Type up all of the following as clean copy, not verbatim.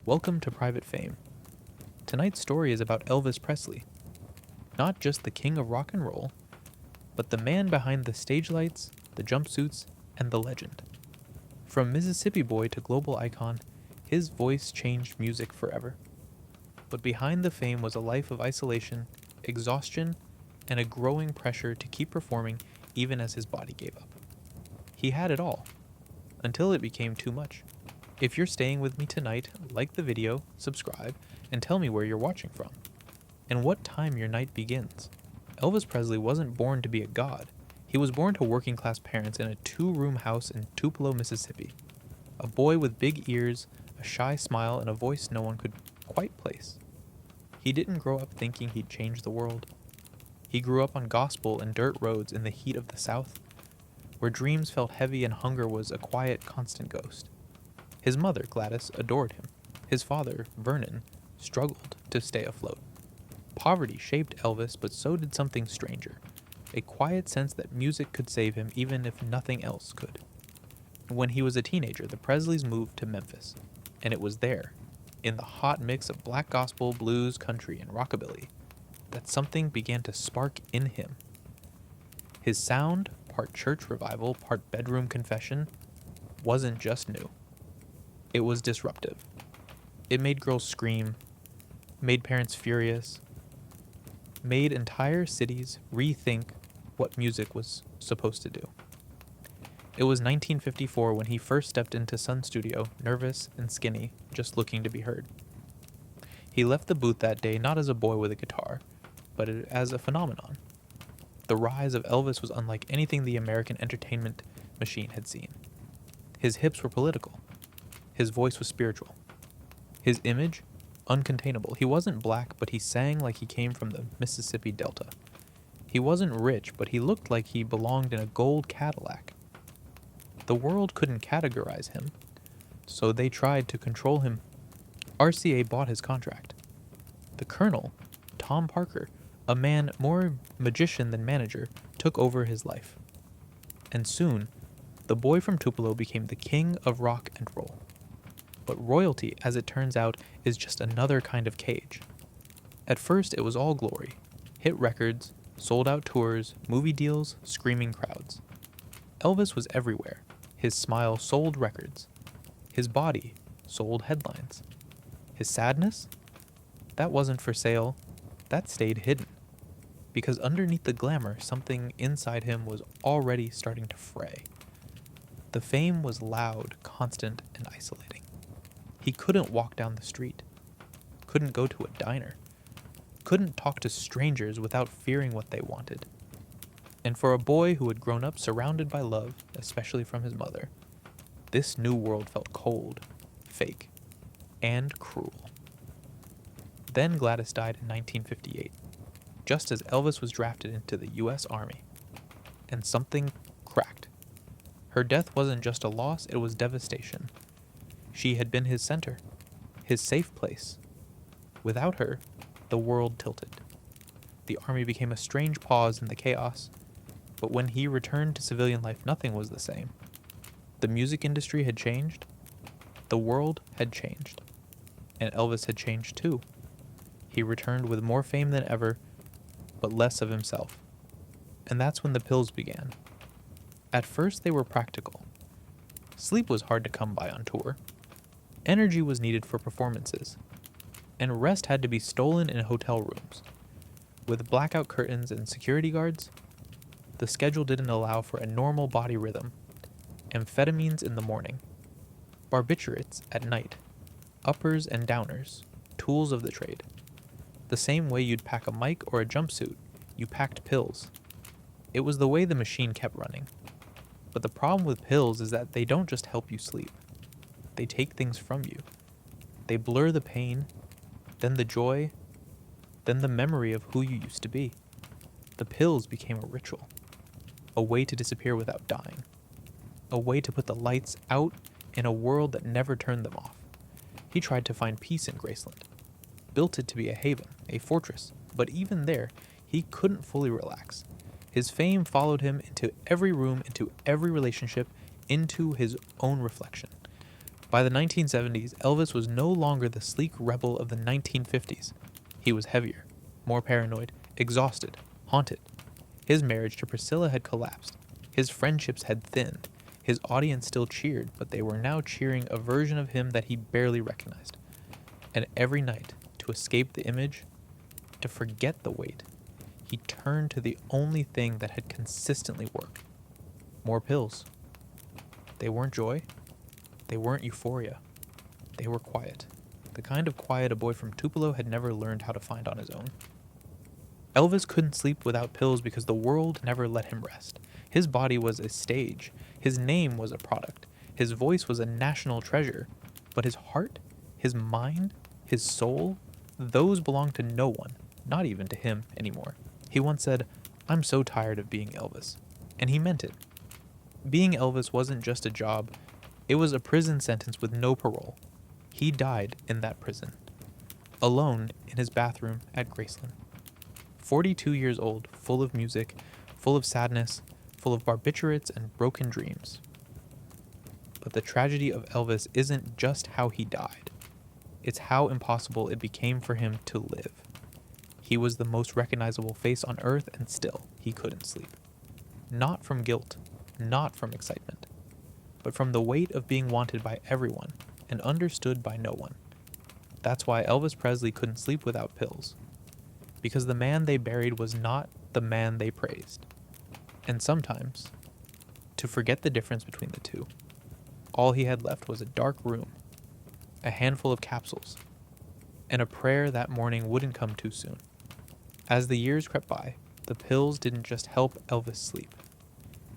Welcome to Private Fame. Tonight's story is about Elvis Presley, not just the king of rock and roll, but the man behind the stage lights, the jumpsuits, and the legend. From Mississippi boy to global icon, his voice changed music forever. But behind the fame was a life of isolation, exhaustion, and a growing pressure to keep performing even as his body gave up. He had it all, until it became too much. If you're staying with me tonight, like the video, subscribe, and tell me where you're watching from, and what time your night begins. Elvis Presley wasn't born to be a god. He was born to working class parents in a 2-room house in Tupelo, Mississippi. A boy with big ears, a shy smile, and a voice no one could quite place. He didn't grow up thinking he'd change the world. He grew up on gospel and dirt roads in the heat of the South, where dreams felt heavy and hunger was a quiet, constant ghost. His mother, Gladys, adored him. His father, Vernon, struggled to stay afloat. Poverty shaped Elvis, but so did something stranger, a quiet sense that music could save him even if nothing else could. When he was a teenager, the Presleys moved to Memphis, and it was there, in the hot mix of black gospel, blues, country, and rockabilly, that something began to spark in him. His sound, part church revival, part bedroom confession, wasn't just new. It was disruptive. It made girls scream, made parents furious, made entire cities rethink what music was supposed to do. It was 1954 when he first stepped into Sun's studio, nervous and skinny, just looking to be heard. He left the booth that day not as a boy with a guitar, but as a phenomenon. The rise of Elvis was unlike anything the American entertainment machine had seen. His hips were political. His voice was spiritual. His image, uncontainable. He wasn't black, but he sang like he came from the Mississippi Delta. He wasn't rich, but he looked like he belonged in a gold Cadillac. The world couldn't categorize him, so they tried to control him. RCA bought his contract. The Colonel, Tom Parker, a man more magician than manager, took over his life. And soon, the boy from Tupelo became the king of rock and roll. But royalty, as it turns out, is just another kind of cage. At first, it was all glory. Hit records, sold-out tours, movie deals, screaming crowds. Elvis was everywhere. His smile sold records. His body sold headlines. His sadness? That wasn't for sale. That stayed hidden. Because underneath the glamour, something inside him was already starting to fray. The fame was loud, constant, and isolating. He couldn't walk down the street, couldn't go to a diner, couldn't talk to strangers without fearing what they wanted. And for a boy who had grown up surrounded by love, especially from his mother, this new world felt cold, fake, and cruel. Then Gladys died in 1958, just as Elvis was drafted into the U.S. Army, and something cracked. Her death wasn't just a loss, it was devastation. She had been his center, his safe place. Without her, the world tilted. The army became a strange pause in the chaos, but when he returned to civilian life, nothing was the same. The music industry had changed, the world had changed, and Elvis had changed too. He returned with more fame than ever, but less of himself. And that's when the pills began. At first, they were practical. Sleep was hard to come by on tour. Energy was needed for performances, and rest had to be stolen in hotel rooms. With blackout curtains and security guards, the schedule didn't allow for a normal body rhythm. Amphetamines in the morning, barbiturates at night, uppers and downers, tools of the trade. The same way you'd pack a mic or a jumpsuit, you packed pills. It was the way the machine kept running. But the problem with pills is that they don't just help you sleep. They take things from you. They blur the pain, then the joy, then the memory of who you used to be. The pills became a ritual, a way to disappear without dying, a way to put the lights out in a world that never turned them off. He tried to find peace in Graceland, built it to be a haven, a fortress, but even there, he couldn't fully relax. His fame followed him into every room, into every relationship, into his own reflection. By the 1970s, Elvis was no longer the sleek rebel of the 1950s. He was heavier, more paranoid, exhausted, haunted. His marriage to Priscilla had collapsed. His friendships had thinned. His audience still cheered, but they were now cheering a version of him that he barely recognized. And every night, to escape the image, to forget the weight, he turned to the only thing that had consistently worked. More pills. They weren't joy. They weren't euphoria. They were quiet. The kind of quiet a boy from Tupelo had never learned how to find on his own. Elvis couldn't sleep without pills because the world never let him rest. His body was a stage. His name was a product. His voice was a national treasure. But his heart, his mind, his soul, those belonged to no one, not even to him anymore. He once said, "I'm so tired of being Elvis." And he meant it. Being Elvis wasn't just a job. It was a prison sentence with no parole. He died in that prison, alone in his bathroom at Graceland. 42 years old, full of music, full of sadness, full of barbiturates and broken dreams. But the tragedy of Elvis isn't just how he died. It's how impossible it became for him to live. He was the most recognizable face on earth, and still, he couldn't sleep. Not from guilt, not from excitement, but from the weight of being wanted by everyone and understood by no one. That's why Elvis Presley couldn't sleep without pills. Because the man they buried was not the man they praised. And sometimes, to forget the difference between the two, all he had left was a dark room, a handful of capsules, and a prayer that morning wouldn't come too soon. As the years crept by, the pills didn't just help Elvis sleep.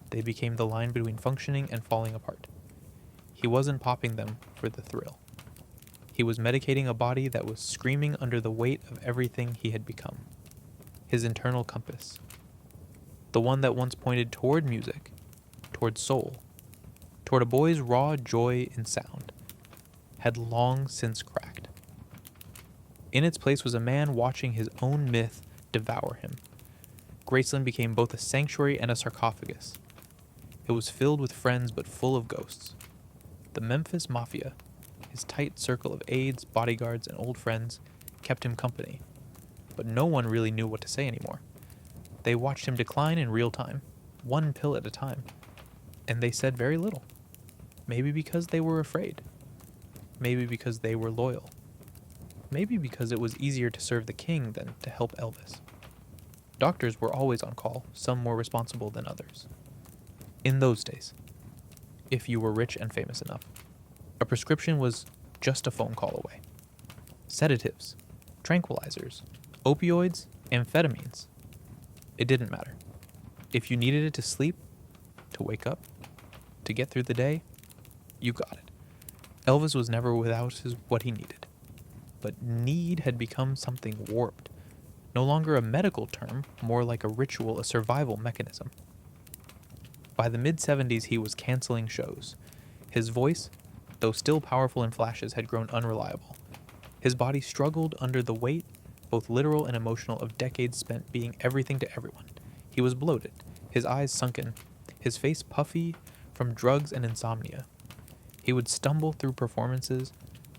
They became the line between functioning and falling apart. He wasn't popping them for the thrill. He was medicating a body that was screaming under the weight of everything he had become. His internal compass. The one that once pointed toward music, toward soul, toward a boy's raw joy in sound, had long since cracked. In its place was a man watching his own myth devour him. Graceland became both a sanctuary and a sarcophagus. It was filled with friends but full of ghosts. The Memphis Mafia, his tight circle of aides, bodyguards, and old friends, kept him company. But no one really knew what to say anymore. They watched him decline in real time, one pill at a time. And they said very little. Maybe because they were afraid. Maybe because they were loyal. Maybe because it was easier to serve the king than to help Elvis. Doctors were always on call, some more responsible than others. In those days, if you were rich and famous enough, a prescription was just a phone call away. Sedatives, tranquilizers, opioids, amphetamines. It didn't matter. If you needed it to sleep, to wake up, to get through the day, you got it. Elvis was never without what he needed. But need had become something warped. No longer a medical term, more like a ritual, a survival mechanism. By the mid-70s, he was canceling shows. His voice, though still powerful in flashes, had grown unreliable. His body struggled under the weight, both literal and emotional, of decades spent being everything to everyone. He was bloated, his eyes sunken, his face puffy from drugs and insomnia. He would stumble through performances,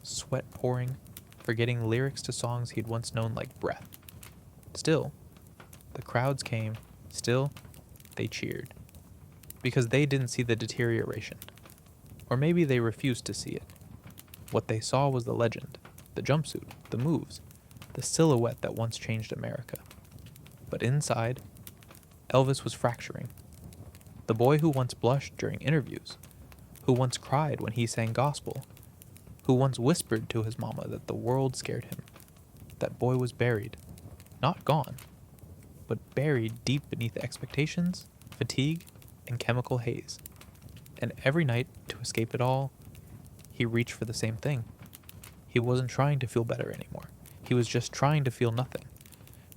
sweat pouring, forgetting lyrics to songs he'd once known like breath. Still, the crowds came. Still, they cheered. Because they didn't see the deterioration. Or maybe they refused to see it. What they saw was the legend, the jumpsuit, the moves, the silhouette that once changed America. But inside, Elvis was fracturing. The boy who once blushed during interviews, who once cried when he sang gospel, who once whispered to his mama that the world scared him. That boy was buried, not gone, but buried deep beneath expectations, fatigue, and chemical haze. And every night, to escape it all, he reached for the same thing. He wasn't trying to feel better anymore. He was just trying to feel nothing.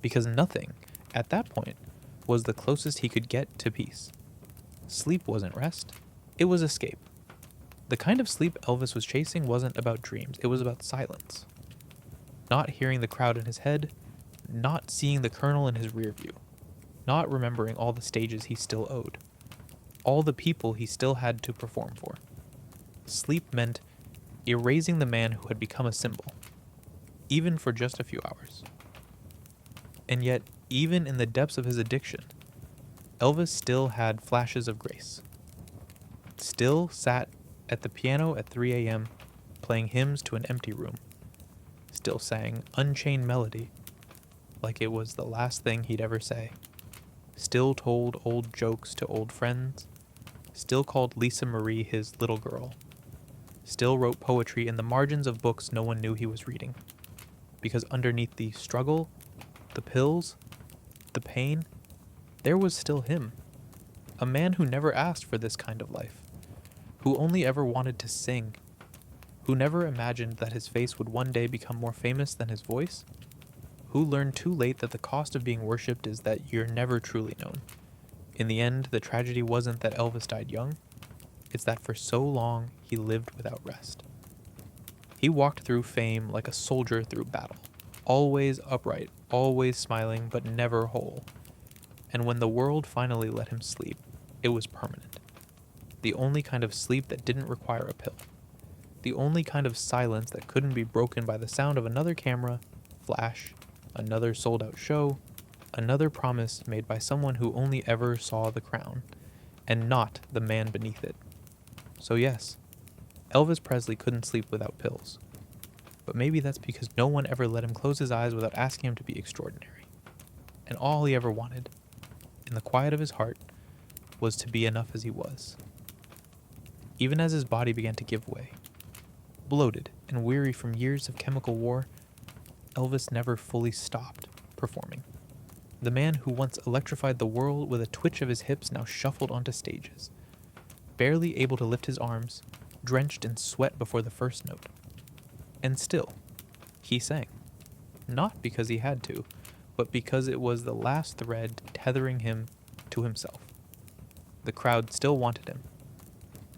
Because nothing, at that point, was the closest he could get to peace. Sleep wasn't rest. It was escape. The kind of sleep Elvis was chasing wasn't about dreams. It was about silence. Not hearing the crowd in his head, not seeing the colonel in his rear view, not remembering all the stages he still owed, all the people he still had to perform for. Sleep meant erasing the man who had become a symbol, even for just a few hours. And yet, even in the depths of his addiction, Elvis still had flashes of grace. Still sat at the piano at 3 a.m. playing hymns to an empty room. Still sang Unchained Melody like it was the last thing he'd ever say. Still told old jokes to old friends. Still called Lisa Marie his little girl. Still wrote poetry in the margins of books no one knew he was reading. Because underneath the struggle, the pills, the pain, there was still him. A man who never asked for this kind of life. Who only ever wanted to sing. Who never imagined that his face would one day become more famous than his voice. Who learned too late that the cost of being worshipped is that you're never truly known. In the end, the tragedy wasn't that Elvis died young. It's that for so long, he lived without rest. He walked through fame like a soldier through battle. Always upright, always smiling, but never whole. And when the world finally let him sleep, it was permanent. The only kind of sleep that didn't require a pill. The only kind of silence that couldn't be broken by the sound of another camera, flash, another sold-out show, another promise made by someone who only ever saw the crown, and not the man beneath it. So yes, Elvis Presley couldn't sleep without pills. But maybe that's because no one ever let him close his eyes without asking him to be extraordinary. And all he ever wanted, in the quiet of his heart, was to be enough as he was. Even as his body began to give way, bloated and weary from years of chemical war, Elvis never fully stopped performing. The man who once electrified the world with a twitch of his hips now shuffled onto stages, barely able to lift his arms, drenched in sweat before the first note. And still, he sang. Not because he had to, but because it was the last thread tethering him to himself. The crowd still wanted him,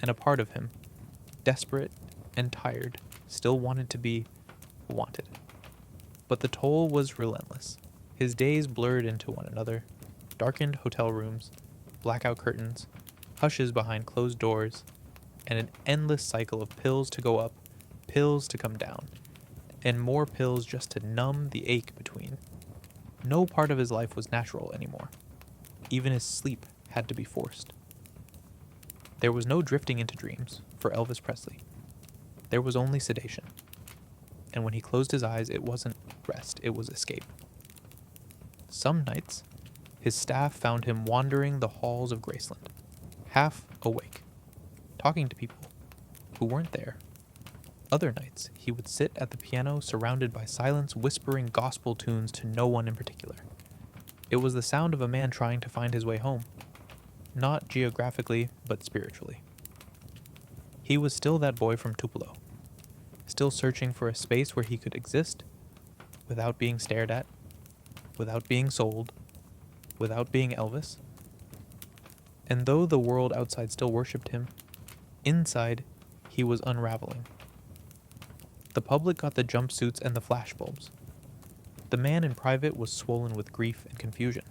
and a part of him, desperate and tired, still wanted to be wanted. But the toll was relentless. His days blurred into one another, darkened hotel rooms, blackout curtains, hushes behind closed doors, and an endless cycle of pills to go up, pills to come down, and more pills just to numb the ache between. No part of his life was natural anymore. Even his sleep had to be forced. There was no drifting into dreams for Elvis Presley. There was only sedation. And when he closed his eyes, it wasn't rest, it was escape. Some nights, his staff found him wandering the halls of Graceland, half awake, talking to people who weren't there. Other nights, he would sit at the piano surrounded by silence, whispering gospel tunes to no one in particular. It was the sound of a man trying to find his way home, not geographically, but spiritually. He was still that boy from Tupelo, still searching for a space where he could exist without being stared at, without being sold, without being Elvis. And though the world outside still worshipped him, inside he was unraveling. The public got the jumpsuits and the flashbulbs. The man in private was swollen with grief and confusion.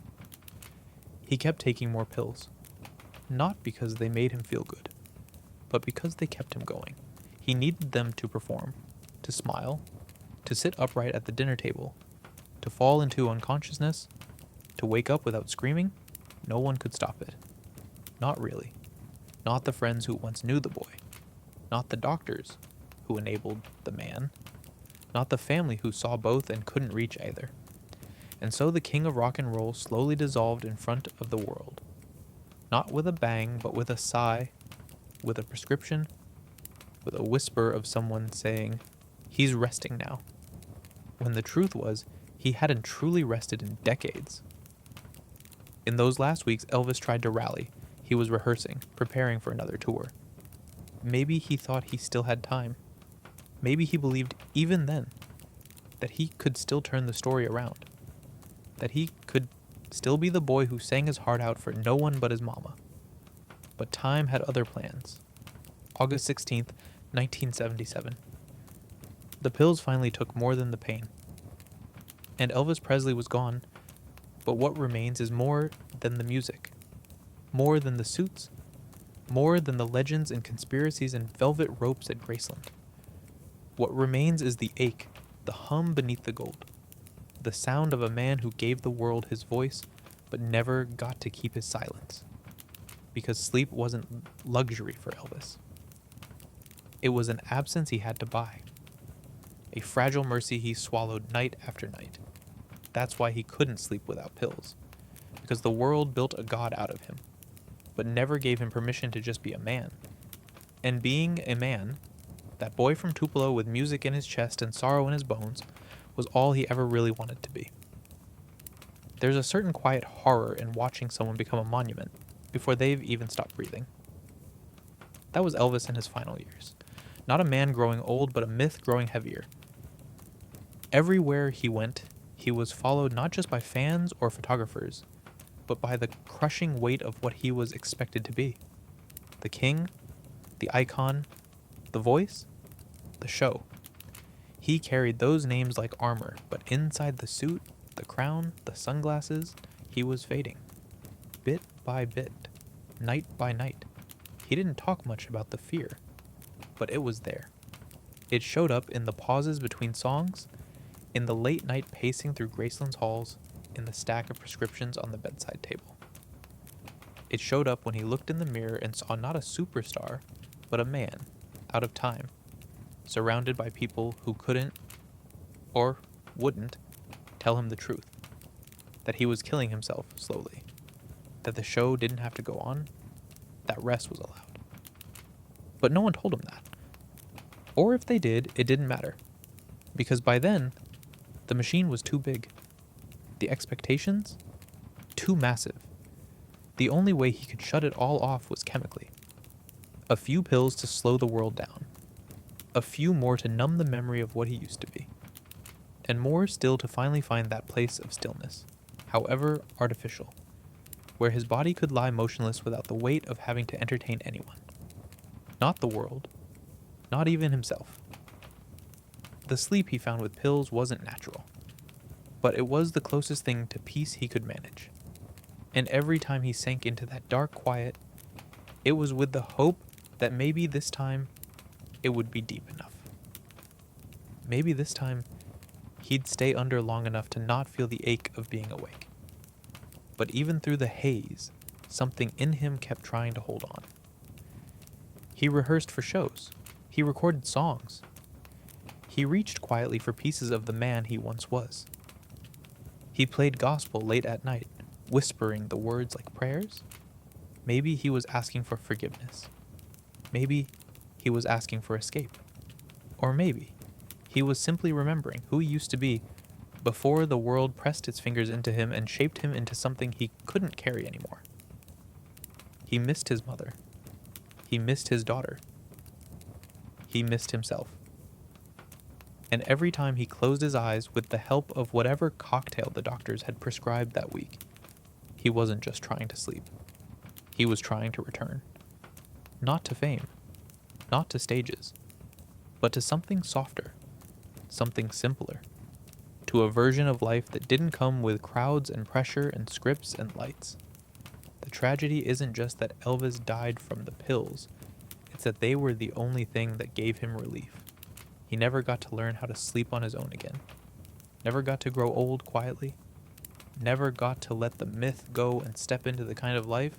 He kept taking more pills, not because they made him feel good, but because they kept him going. He needed them to perform, to smile, to sit upright at the dinner table, to fall into unconsciousness, to wake up without screaming. No one could stop it. Not really. Not the friends who once knew the boy. Not the doctors who enabled the man. Not the family who saw both and couldn't reach either. And so the king of rock and roll slowly dissolved in front of the world. Not with a bang, but with a sigh, with a prescription, with a whisper of someone saying, "He's resting now." When the truth was, he hadn't truly rested in decades. In those last weeks, Elvis tried to rally. He was rehearsing, preparing for another tour. Maybe he thought he still had time. Maybe he believed even then that he could still turn the story around. That he could still be the boy who sang his heart out for no one but his mama. But time had other plans. August 16th, 1977. The pills finally took more than the pain. And Elvis Presley was gone, but what remains is more than the music. More than the suits. More than the legends and conspiracies and velvet ropes at Graceland. What remains is the ache, the hum beneath the gold, the sound of a man who gave the world his voice but never got to keep his silence. Because sleep wasn't luxury for Elvis. It was an absence he had to buy, a fragile mercy he swallowed night after night. That's why he couldn't sleep without pills, because the world built a god out of him, but never gave him permission to just be a man. And being a man, that boy from Tupelo with music in his chest and sorrow in his bones, was all he ever really wanted to be. There's a certain quiet horror in watching someone become a monument before they've even stopped breathing. That was Elvis in his final years. Not a man growing old, but a myth growing heavier. Everywhere he went, he was followed not just by fans or photographers, but by the crushing weight of what he was expected to be. The king, the icon, the voice, the show. He carried those names like armor, but inside the suit, the crown, the sunglasses, he was fading. Bit by bit, night by night. He didn't talk much about the fear, but it was there. It showed up in the pauses between songs, in the late night pacing through Graceland's halls, in the stack of prescriptions on the bedside table. It showed up when he looked in the mirror and saw not a superstar, but a man, out of time, surrounded by people who couldn't, or wouldn't, tell him the truth. That he was killing himself slowly. That the show didn't have to go on. That rest was allowed. But no one told him that. Or if they did, it didn't matter. Because by then, the machine was too big. The expectations? Too massive. The only way he could shut it all off was chemically. A few pills to slow the world down. A few more to numb the memory of what he used to be. And more still to finally find that place of stillness, however artificial, where his body could lie motionless without the weight of having to entertain anyone. Not the world. Not even himself. The sleep he found with pills wasn't natural, but it was the closest thing to peace he could manage. And every time he sank into that dark quiet, it was with the hope that maybe this time it would be deep enough. Maybe this time he'd stay under long enough to not feel the ache of being awake. But even through the haze, something in him kept trying to hold on. He rehearsed for shows. He recorded songs. He reached quietly for pieces of the man he once was. He played gospel late at night, whispering the words like prayers. Maybe he was asking for forgiveness. Maybe he was asking for escape. Or maybe he was simply remembering who he used to be before the world pressed its fingers into him and shaped him into something he couldn't carry anymore. He missed his mother. He missed his daughter. He missed himself. And every time he closed his eyes with the help of whatever cocktail the doctors had prescribed that week, he wasn't just trying to sleep. He was trying to return. Not to fame, not to stages, but to something softer, something simpler, to a version of life that didn't come with crowds and pressure and scripts and lights. The tragedy isn't just that Elvis died from the pills, it's that they were the only thing that gave him relief. He never got to learn how to sleep on his own again, never got to grow old quietly, never got to let the myth go and step into the kind of life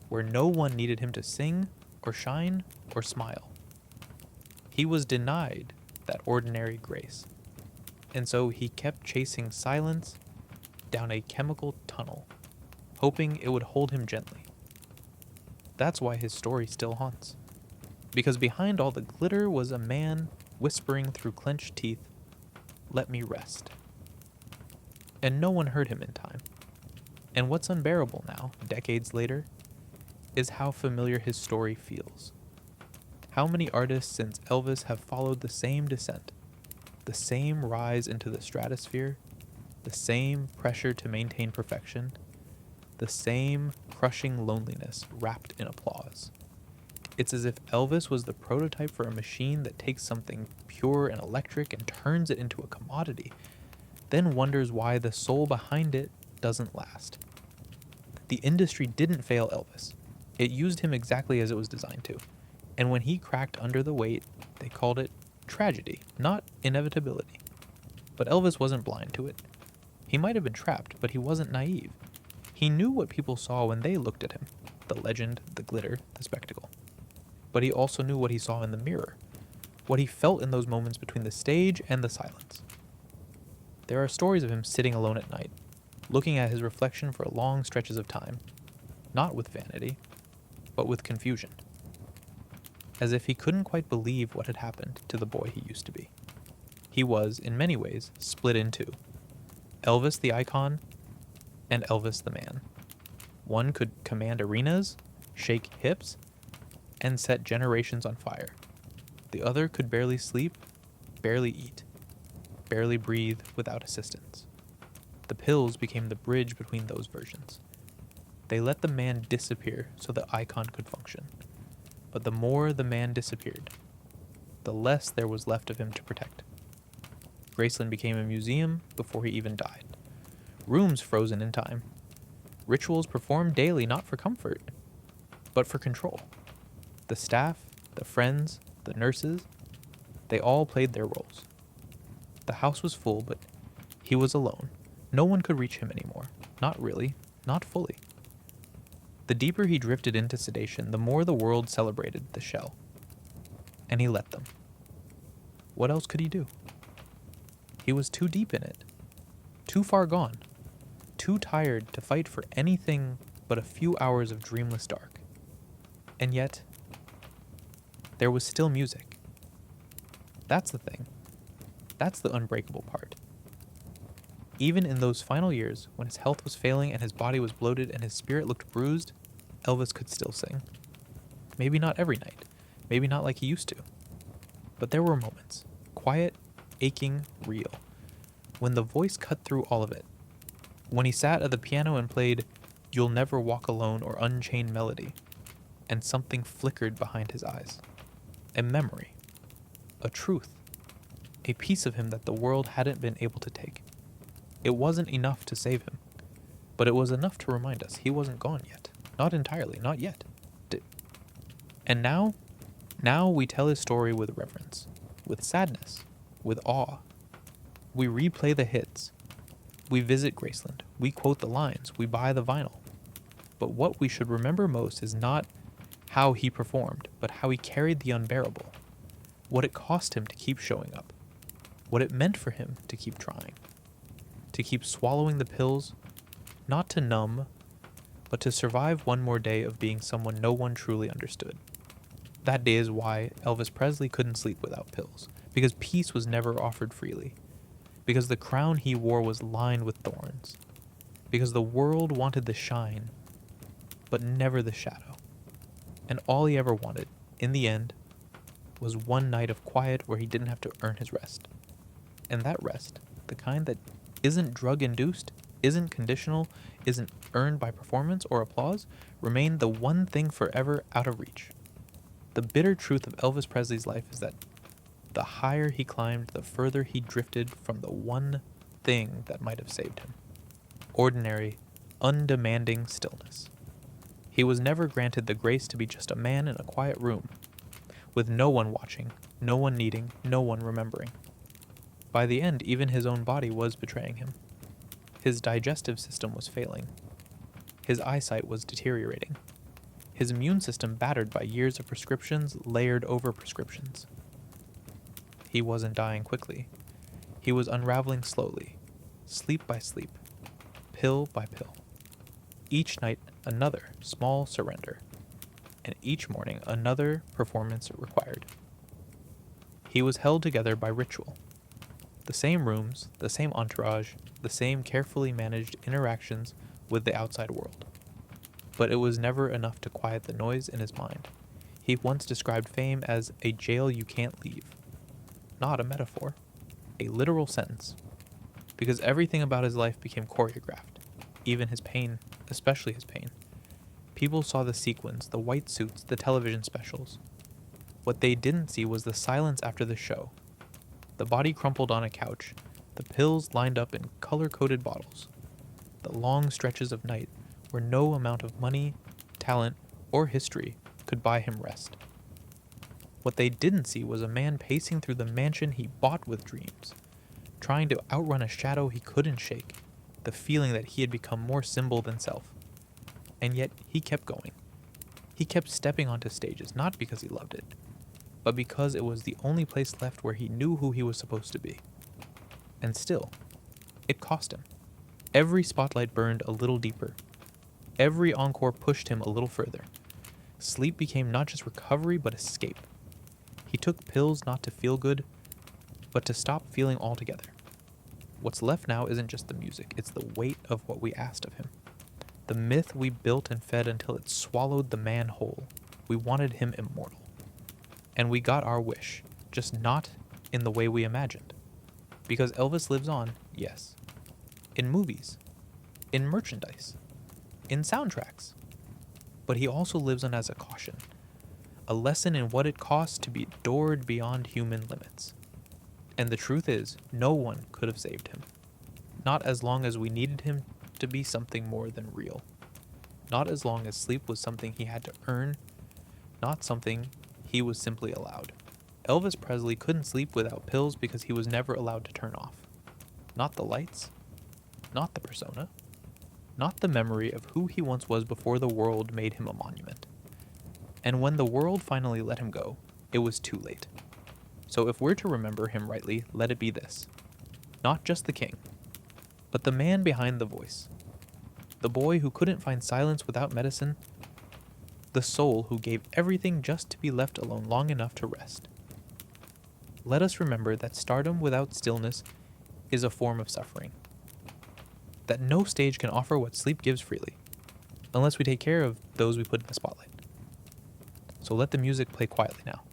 where no one needed him to sing or shine or smile. He was denied that ordinary grace, and so he kept chasing silence down a chemical tunnel, hoping it would hold him gently. That's why his story still haunts, because behind all the glitter was a man whispering through clenched teeth, "Let me rest." And no one heard him in time. And what's unbearable now, decades later, is how familiar his story feels. How many artists since Elvis have followed the same descent, the same rise into the stratosphere, the same pressure to maintain perfection, the same crushing loneliness wrapped in applause. It's as if Elvis was the prototype for a machine that takes something pure and electric and turns it into a commodity, then wonders why the soul behind it doesn't last. The industry didn't fail Elvis. It used him exactly as it was designed to. And when he cracked under the weight, they called it tragedy, not inevitability. But Elvis wasn't blind to it. He might have been trapped, but he wasn't naive. He knew what people saw when they looked at him: the legend, the glitter, the spectacle. But he also knew what he saw in the mirror, what he felt in those moments between the stage and the silence. There are stories of him sitting alone at night, looking at his reflection for long stretches of time, not with vanity, but with confusion, as if he couldn't quite believe what had happened to the boy he used to be. He was, in many ways, split in two: Elvis the icon and Elvis the man. One could command arenas, shake hips, and set generations on fire. The other could barely sleep, barely eat, barely breathe without assistance. The pills became the bridge between those versions. They let the man disappear so the icon could function. But the more the man disappeared, the less there was left of him to protect. Graceland became a museum before he even died. Rooms frozen in time. Rituals performed daily not for comfort, but for control. The staff, the friends, the nurses, they all played their roles. The house was full, but he was alone. No one could reach him anymore. Not really, not fully. The deeper he drifted into sedation, the more the world celebrated the shell. And he let them. What else could he do? He was too deep in it, too far gone, too tired to fight for anything but a few hours of dreamless dark. And yet, there was still music. That's the thing. That's the unbreakable part. Even in those final years, when his health was failing and his body was bloated and his spirit looked bruised, Elvis could still sing. Maybe not every night, maybe not like he used to. But there were moments, quiet, aching, real, when the voice cut through all of it. When he sat at the piano and played "You'll Never Walk Alone" or "Unchained Melody," and something flickered behind his eyes. A memory, a truth, a piece of him that the world hadn't been able to take. It wasn't enough to save him, but it was enough to remind us he wasn't gone yet. Not entirely, not yet. And now we tell his story with reverence, with sadness, with awe. We replay the hits. We visit Graceland. We quote the lines. We buy the vinyl. But what we should remember most is not how he performed, but how he carried the unbearable. What it cost him to keep showing up. What it meant for him to keep trying. To keep swallowing the pills, not to numb, but to survive one more day of being someone no one truly understood. That day is why Elvis Presley couldn't sleep without pills, because peace was never offered freely, because the crown he wore was lined with thorns, because the world wanted the shine, but never the shadow. And all he ever wanted, in the end, was one night of quiet where he didn't have to earn his rest. And that rest, the kind that isn't drug-induced, isn't conditional, isn't earned by performance or applause, remained the one thing forever out of reach. The bitter truth of Elvis Presley's life is that the higher he climbed, the further he drifted from the one thing that might have saved him. Ordinary, undemanding stillness. He was never granted the grace to be just a man in a quiet room, with no one watching, no one needing, no one remembering. By the end, even his own body was betraying him. His digestive system was failing. His eyesight was deteriorating. His immune system battered by years of prescriptions layered over prescriptions. He wasn't dying quickly. He was unraveling slowly, sleep by sleep, pill by pill. Each night, another small surrender, and each morning, another performance required. He was held together by ritual. The same rooms, the same entourage, the same carefully managed interactions with the outside world. But it was never enough to quiet the noise in his mind. He once described fame as a jail you can't leave. Not a metaphor, a literal sentence. Because everything about his life became choreographed, even his pain, especially his pain. People saw the sequins, the white suits, the television specials. What they didn't see was the silence after the show. The body crumpled on a couch, the pills lined up in color-coded bottles, the long stretches of night where no amount of money, talent, or history could buy him rest. What they didn't see was a man pacing through the mansion he bought with dreams, trying to outrun a shadow he couldn't shake, the feeling that he had become more symbol than self. And yet, he kept going. He kept stepping onto stages, not because he loved it, but because it was the only place left where he knew who he was supposed to be. And still, it cost him. Every spotlight burned a little deeper. Every encore pushed him a little further. Sleep became not just recovery, but escape. He took pills not to feel good, but to stop feeling altogether. What's left now isn't just the music, it's the weight of what we asked of him. The myth we built and fed until it swallowed the man whole. We wanted him immortal. And we got our wish, just not in the way we imagined. Because Elvis lives on, yes. In movies. In merchandise. In soundtracks. But he also lives on as a caution. A lesson in what it costs to be adored beyond human limits. And the truth is, no one could have saved him. Not as long as we needed him to be something more than real. Not as long as sleep was something he had to earn, not something he was simply allowed. Elvis Presley couldn't sleep without pills because he was never allowed to turn off. Not the lights, not the persona, not the memory of who he once was before the world made him a monument. And when the world finally let him go, it was too late. So if we're to remember him rightly, let it be this. Not just the king, but the man behind the voice. The boy who couldn't find silence without medicine. The soul who gave everything just to be left alone long enough to rest. Let us remember that stardom without stillness is a form of suffering. That no stage can offer what sleep gives freely, unless we take care of those we put in the spotlight. So let the music play quietly now.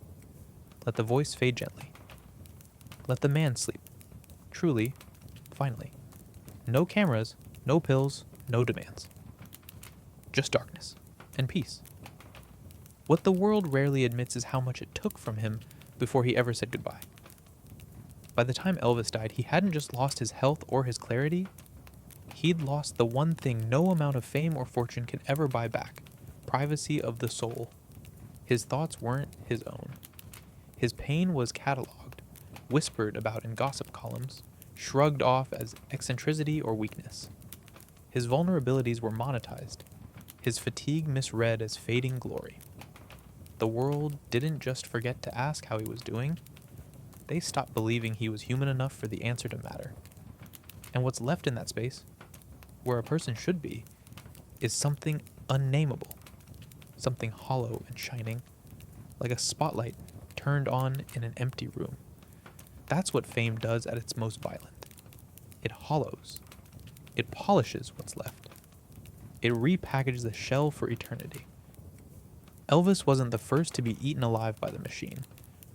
Let the voice fade gently. Let the man sleep. Truly, finally. No cameras, no pills, no demands. Just darkness and peace. What the world rarely admits is how much it took from him before he ever said goodbye. By the time Elvis died, he hadn't just lost his health or his clarity. He'd lost the one thing no amount of fame or fortune can ever buy back: privacy of the soul. His thoughts weren't his own. His pain was catalogued, whispered about in gossip columns, shrugged off as eccentricity or weakness. His vulnerabilities were monetized, his fatigue misread as fading glory. The world didn't just forget to ask how he was doing, they stopped believing he was human enough for the answer to matter. And what's left in that space, where a person should be, is something unnameable, something hollow and shining, like a spotlight turned on in an empty room. That's what fame does at its most violent. It hollows. It polishes what's left. It repackages the shell for eternity. Elvis wasn't the first to be eaten alive by the machine,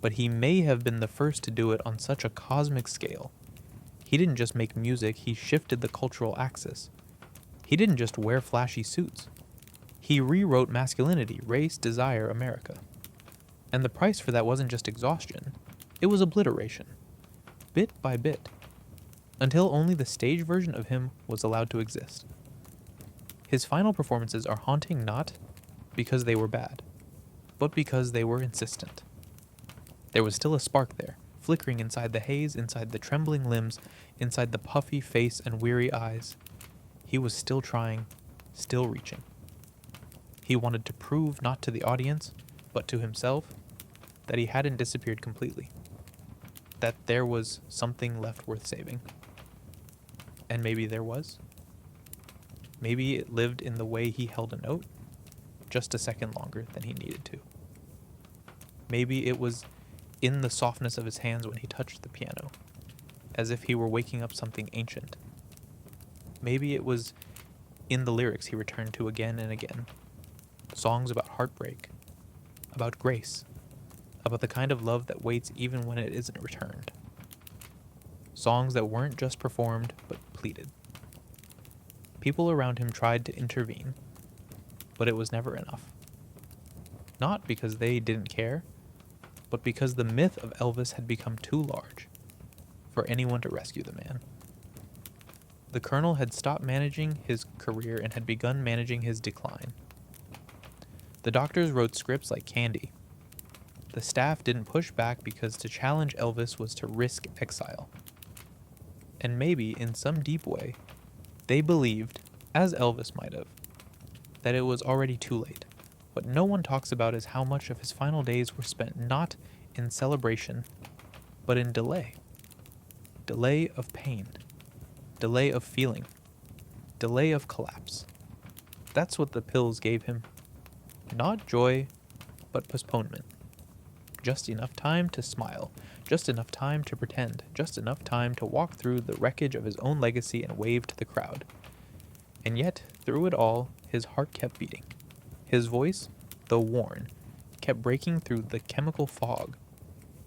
but he may have been the first to do it on such a cosmic scale. He didn't just make music, he shifted the cultural axis. He didn't just wear flashy suits. He rewrote masculinity, race, desire, America. And the price for that wasn't just exhaustion, it was obliteration. Bit by bit. Until only the stage version of him was allowed to exist. His final performances are haunting not because they were bad, but because they were insistent. There was still a spark there, flickering inside the haze, inside the trembling limbs, inside the puffy face and weary eyes. He was still trying, still reaching. He wanted to prove not to the audience, but to himself, that he hadn't disappeared completely. That there was something left worth saving. And maybe there was. Maybe it lived in the way he held a note, just a second longer than he needed to. Maybe it was in the softness of his hands when he touched the piano, as if he were waking up something ancient. Maybe it was in the lyrics he returned to again and again. Songs about heartbreak, about grace, about the kind of love that waits even when it isn't returned. Songs that weren't just performed, but pleaded. People around him tried to intervene, but it was never enough. Not because they didn't care, but because the myth of Elvis had become too large for anyone to rescue the man. The Colonel had stopped managing his career and had begun managing his decline. The doctors wrote scripts like candy. The staff didn't push back because to challenge Elvis was to risk exile. And maybe, in some deep way, they believed, as Elvis might have, that it was already too late. What no one talks about is how much of his final days were spent not in celebration, but in delay. Delay of pain. Delay of feeling. Delay of collapse. That's what the pills gave him. Not joy, but postponement. Just enough time to smile, just enough time to pretend, just enough time to walk through the wreckage of his own legacy and wave to the crowd. And yet, through it all, his heart kept beating. His voice, though worn, kept breaking through the chemical fog.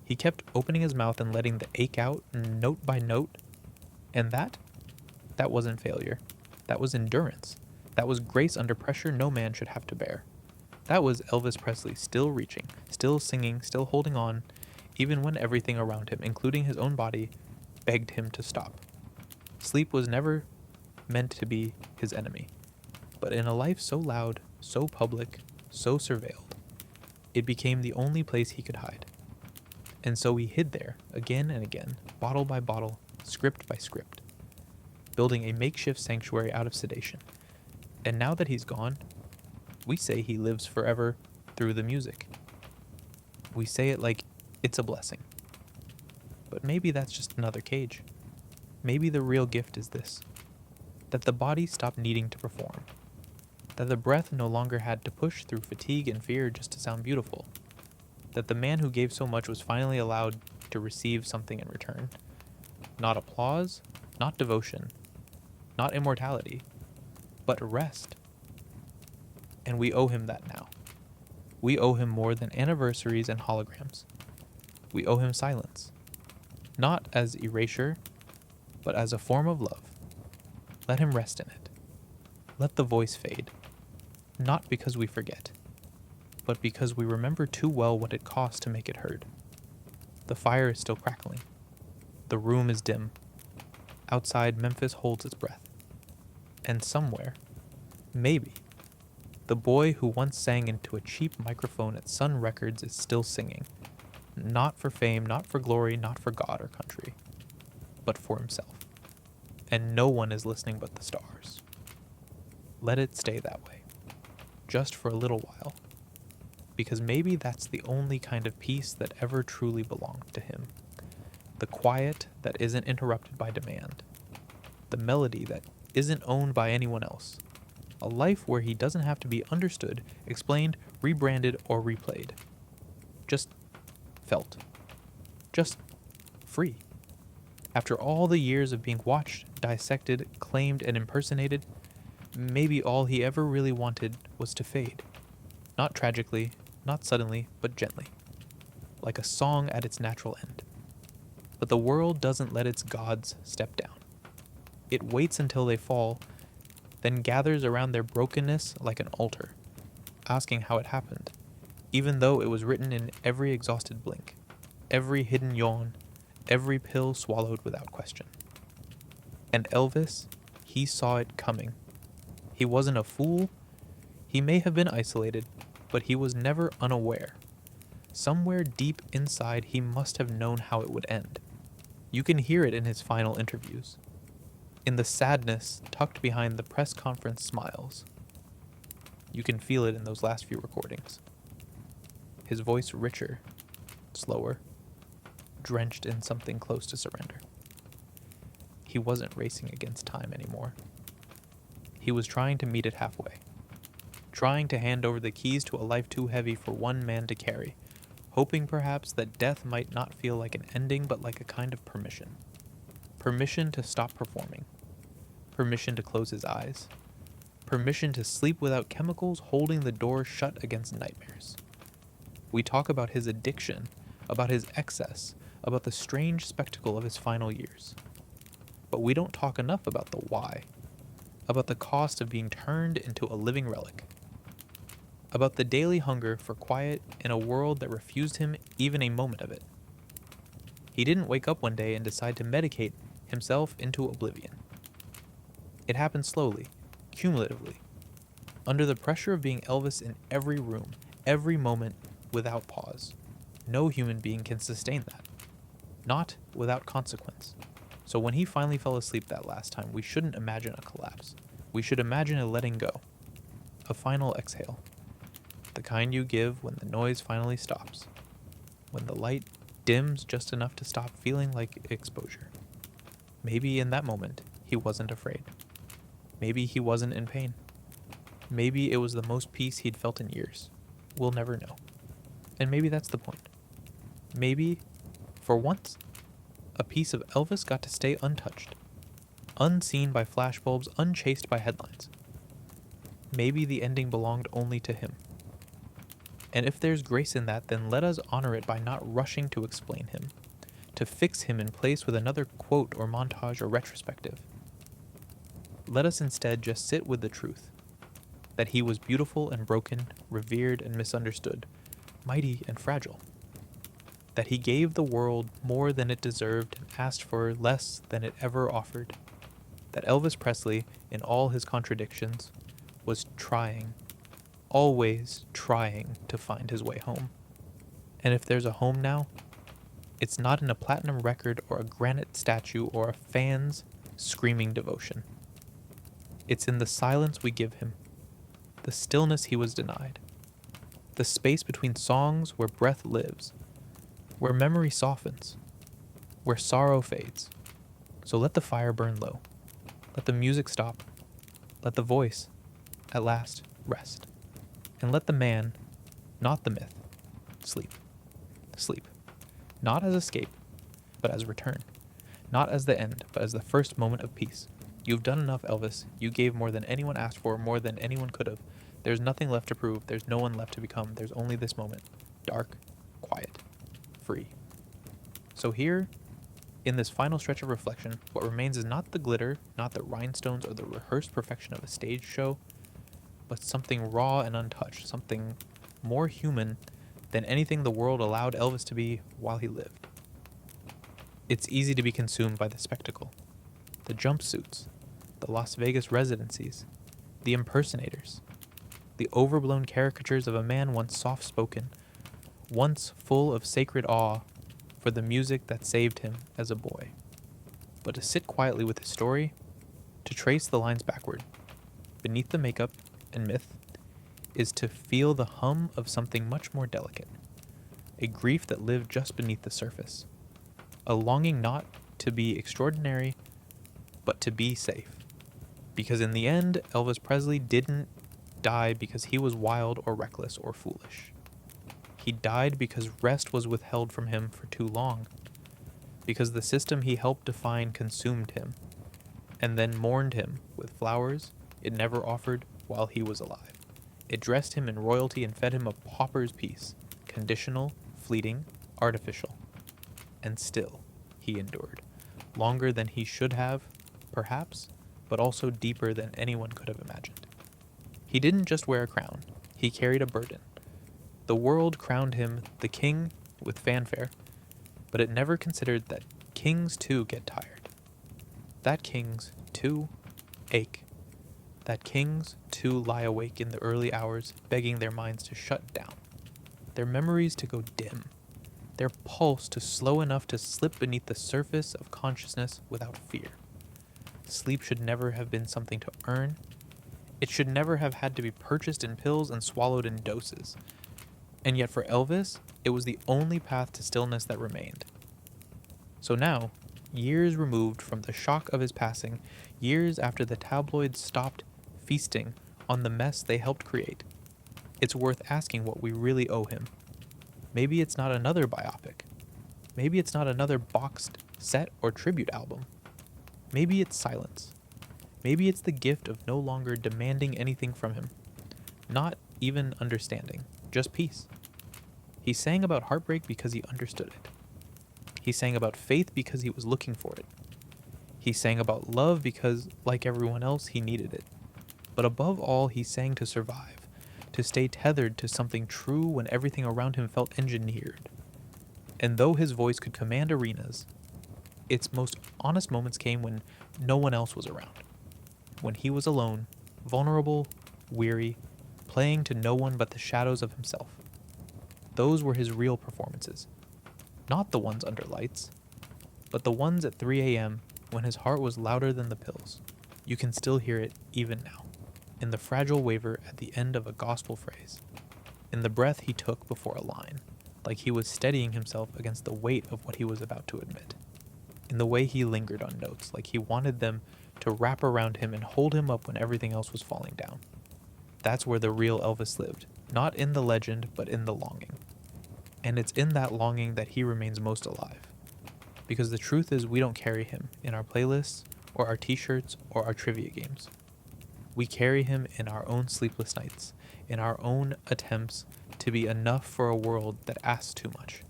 He kept opening his mouth and letting the ache out, note by note. And that wasn't failure. That was endurance. That was grace under pressure no man should have to bear. That was Elvis Presley still reaching, still singing, still holding on, even when everything around him, including his own body, begged him to stop. Sleep was never meant to be his enemy. But in a life so loud, so public, so surveilled, it became the only place he could hide. And so he hid there, again and again, bottle by bottle, script by script, building a makeshift sanctuary out of sedation. And now that he's gone, we say he lives forever through the music. We say it like it's a blessing. But maybe that's just another cage. Maybe the real gift is this: that the body stopped needing to perform. That the breath no longer had to push through fatigue and fear just to sound beautiful. That the man who gave so much was finally allowed to receive something in return. Not applause, not devotion, not immortality, but rest. And we owe him that now. We owe him more than anniversaries and holograms. We owe him silence. Not as erasure, but as a form of love. Let him rest in it. Let the voice fade. Not because we forget, but because we remember too well what it cost to make it heard. The fire is still crackling. The room is dim. Outside, Memphis holds its breath. And somewhere, maybe, the boy who once sang into a cheap microphone at Sun Records is still singing. Not for fame, not for glory, not for God or country, but for himself. And no one is listening but the stars. Let it stay that way. Just for a little while. Because maybe that's the only kind of peace that ever truly belonged to him. The quiet that isn't interrupted by demand. The melody that isn't owned by anyone else. A life where he doesn't have to be understood, explained, rebranded, or replayed. Just felt. Just free. After all the years of being watched, dissected, claimed, and impersonated, maybe all he ever really wanted was to fade. Not tragically, not suddenly, but gently. Like a song at its natural end. But the world doesn't let its gods step down. It waits until they fall, then gathers around their brokenness like an altar, asking how it happened, even though it was written in every exhausted blink, every hidden yawn, every pill swallowed without question. And Elvis, he saw it coming. He wasn't a fool. He may have been isolated, but he was never unaware. Somewhere deep inside, he must have known how it would end. You can hear it in his final interviews. In the sadness tucked behind the press conference smiles. You can feel it in those last few recordings. His voice richer, slower, drenched in something close to surrender. He wasn't racing against time anymore. He was trying to meet it halfway. Trying to hand over the keys to a life too heavy for one man to carry, hoping perhaps that death might not feel like an ending but like a kind of permission. Permission to stop performing. Permission to close his eyes. Permission to sleep without chemicals holding the door shut against nightmares. We talk about his addiction, about his excess, about the strange spectacle of his final years. But we don't talk enough about the why, about the cost of being turned into a living relic, about the daily hunger for quiet in a world that refused him even a moment of it. He didn't wake up one day and decide to medicate himself into oblivion. It happened slowly, cumulatively, under the pressure of being Elvis in every room, every moment, without pause. No human being can sustain that. Not without consequence. So when he finally fell asleep that last time, we shouldn't imagine a collapse. We should imagine a letting go. A final exhale. The kind you give when the noise finally stops. When the light dims just enough to stop feeling like exposure. Maybe in that moment, he wasn't afraid. Maybe he wasn't in pain. Maybe it was the most peace he'd felt in years. We'll never know. And maybe that's the point. Maybe, for once, a piece of Elvis got to stay untouched, unseen by flashbulbs, unchased by headlines. Maybe the ending belonged only to him. And if there's grace in that, then let us honor it by not rushing to explain him, to fix him in place with another quote or montage or retrospective. Let us instead just sit with the truth, that he was beautiful and broken, revered and misunderstood, mighty and fragile. That he gave the world more than it deserved and asked for less than it ever offered. That Elvis Presley, in all his contradictions, was trying, always trying to find his way home. And if there's a home now, it's not in a platinum record or a granite statue or a fan's screaming devotion. It's in the silence we give him, the stillness he was denied, the space between songs where breath lives, where memory softens, where sorrow fades. So let the fire burn low. Let the music stop. Let the voice, at last, rest. And let the man, not the myth, sleep. Sleep. Not as escape, but as return. Not as the end, but as the first moment of peace. You've done enough, Elvis. You gave more than anyone asked for, more than anyone could have. There's nothing left to prove. There's no one left to become. There's only this moment. Dark, quiet, free. So here, in this final stretch of reflection, what remains is not the glitter, not the rhinestones or the rehearsed perfection of a stage show, but something raw and untouched, something more human than anything the world allowed Elvis to be while he lived. It's easy to be consumed by the spectacle, the jumpsuits, the Las Vegas residencies, the impersonators, the overblown caricatures of a man once soft-spoken, once full of sacred awe for the music that saved him as a boy. But to sit quietly with his story, to trace the lines backward, beneath the makeup and myth, is to feel the hum of something much more delicate, a grief that lived just beneath the surface, a longing not to be extraordinary, but to be safe. Because in the end, Elvis Presley didn't die because he was wild or reckless or foolish. He died because rest was withheld from him for too long, because the system he helped define consumed him, and then mourned him with flowers it never offered while he was alive. It dressed him in royalty and fed him a pauper's peace, conditional, fleeting, artificial. And still, he endured, longer than he should have, perhaps, but also deeper than anyone could have imagined. He didn't just wear a crown, he carried a burden. The world crowned him the king with fanfare, but it never considered that kings too get tired. That kings too ache. That kings too lie awake in the early hours, begging their minds to shut down, their memories to go dim, their pulse to slow enough to slip beneath the surface of consciousness without fear. Sleep should never have been something to earn. It should never have had to be purchased in pills and swallowed in doses. And yet for Elvis, it was the only path to stillness that remained. So now, years removed from the shock of his passing, years after the tabloids stopped feasting on the mess they helped create, it's worth asking what we really owe him. Maybe it's not another biopic. Maybe it's not another boxed set or tribute album. Maybe it's silence. Maybe it's the gift of no longer demanding anything from him. Not even understanding, just peace. He sang about heartbreak because he understood it. He sang about faith because he was looking for it. He sang about love because, like everyone else, he needed it. But above all, he sang to survive, to stay tethered to something true when everything around him felt engineered. And though his voice could command arenas, its most honest moments came when no one else was around. When he was alone, vulnerable, weary, playing to no one but the shadows of himself. Those were his real performances. Not the ones under lights, but the ones at 3 a.m. when his heart was louder than the pills. You can still hear it even now, in the fragile waver at the end of a gospel phrase, in the breath he took before a line, like he was steadying himself against the weight of what he was about to admit, in the way he lingered on notes, like he wanted them to wrap around him and hold him up when everything else was falling down. That's where the real Elvis lived, not in the legend, but in the longing. And it's in that longing that he remains most alive. Because the truth is, we don't carry him in our playlists, or our t-shirts, or our trivia games. We carry him in our own sleepless nights, in our own attempts to be enough for a world that asks too much.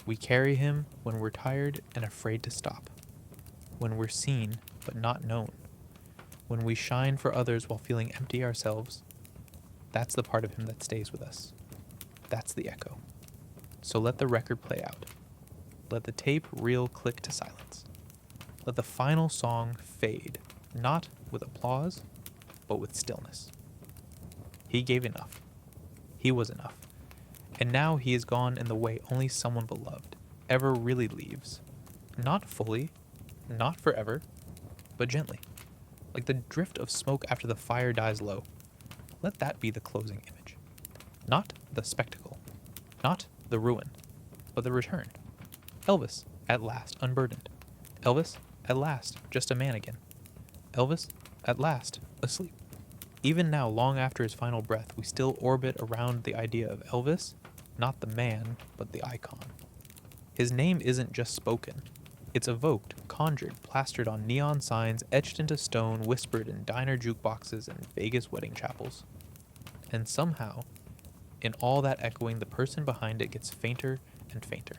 We carry him when we're tired and afraid to stop, when we're seen but not known, when we shine for others while feeling empty ourselves. That's the part of him that stays with us. That's the echo. So let the record play out. Let the tape reel click to silence. Let the final song fade, not with applause, but with stillness. He gave enough. He was enough. And now he is gone in the way only someone beloved ever really leaves. Not fully, not forever, but gently. Like the drift of smoke after the fire dies low. Let that be the closing image. Not the spectacle. Not the ruin, but the return. Elvis, at last, unburdened. Elvis, at last, just a man again. Elvis, at last, asleep. Even now, long after his final breath, we still orbit around the idea of Elvis, not the man, but the icon. His name isn't just spoken. It's evoked, conjured, plastered on neon signs, etched into stone, whispered in diner jukeboxes and Vegas wedding chapels. And somehow, in all that echoing, the person behind it gets fainter and fainter.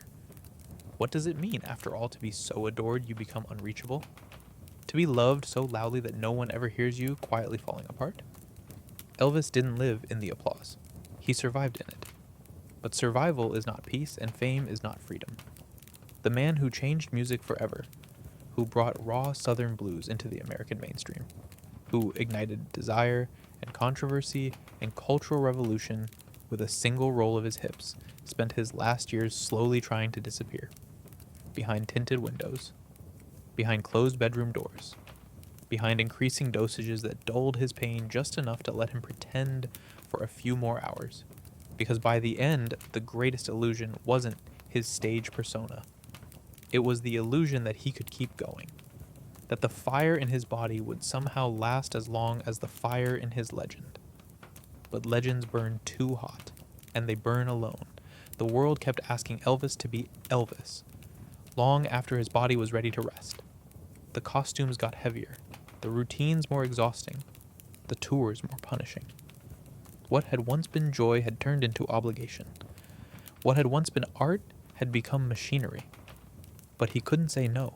What does it mean, after all, to be so adored you become unreachable? To be loved so loudly that no one ever hears you quietly falling apart? Elvis didn't live in the applause. He survived in it. But survival is not peace, and fame is not freedom. The man who changed music forever, who brought raw Southern blues into the American mainstream, who ignited desire and controversy and cultural revolution with a single roll of his hips, spent his last years slowly trying to disappear. Behind tinted windows, behind closed bedroom doors, behind increasing dosages that dulled his pain just enough to let him pretend for a few more hours. Because by the end, the greatest illusion wasn't his stage persona. It was the illusion that he could keep going. That the fire in his body would somehow last as long as the fire in his legend. But legends burn too hot, and they burn alone. The world kept asking Elvis to be Elvis, long after his body was ready to rest. The costumes got heavier, the routines more exhausting, the tours more punishing. What had once been joy had turned into obligation. What had once been art had become machinery. But he couldn't say no.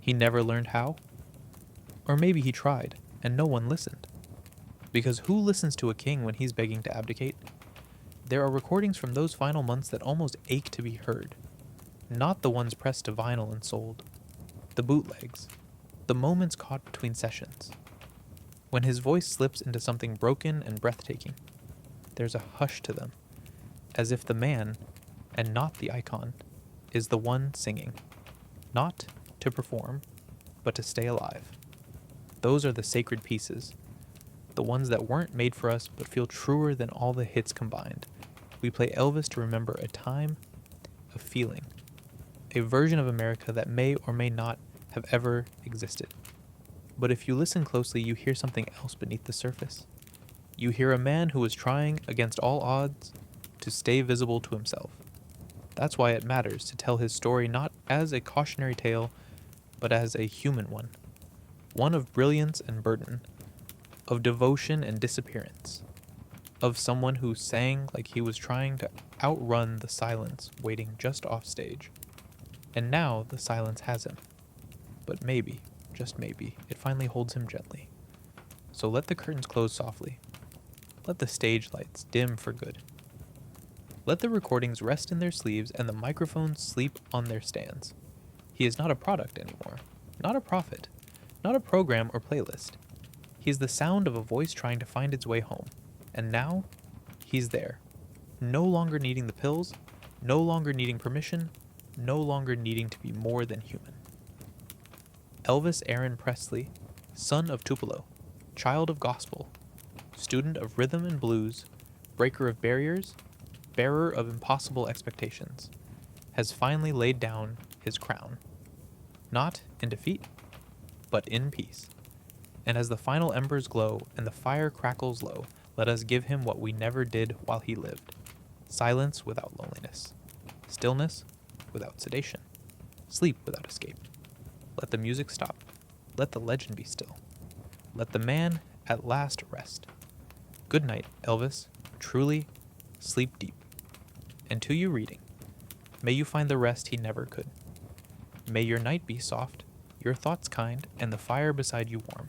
He never learned how. Or maybe he tried, and no one listened. Because who listens to a king when he's begging to abdicate? There are recordings from those final months that almost ache to be heard. Not the ones pressed to vinyl and sold. The bootlegs. The moments caught between sessions. When his voice slips into something broken and breathtaking, there's a hush to them, as if the man, and not the icon, is the one singing. Not to perform, but to stay alive. Those are the sacred pieces, the ones that weren't made for us but feel truer than all the hits combined. We play Elvis to remember a time, a feeling, a version of America that may or may not have ever existed. But if you listen closely, you hear something else beneath the surface. You hear a man who was trying, against all odds, to stay visible to himself. That's why it matters to tell his story not as a cautionary tale, but as a human one. One of brilliance and burden, of devotion and disappearance, of someone who sang like he was trying to outrun the silence waiting just off stage. And now the silence has him. But maybe, just maybe, it finally holds him gently. So let the curtains close softly. Let the stage lights dim for good. Let the recordings rest in their sleeves and the microphones sleep on their stands. He is not a product anymore, not a prophet, not a program or playlist. He is the sound of a voice trying to find its way home. And now, he's there, No longer needing the pills, no longer needing permission, no longer needing to be more than human. Elvis Aaron Presley, son of Tupelo, child of gospel, student of rhythm and blues, breaker of barriers, bearer of impossible expectations, has finally laid down his crown. Not in defeat, but in peace. And as the final embers glow and the fire crackles low, let us give him what we never did while he lived. Silence without loneliness. Stillness without sedation. Sleep without escape. Let the music stop. Let the legend be still. Let the man at last rest. Good night, Elvis. Truly, sleep deep. And to you reading, may you find the rest he never could. May your night be soft, your thoughts kind, and the fire beside you warm.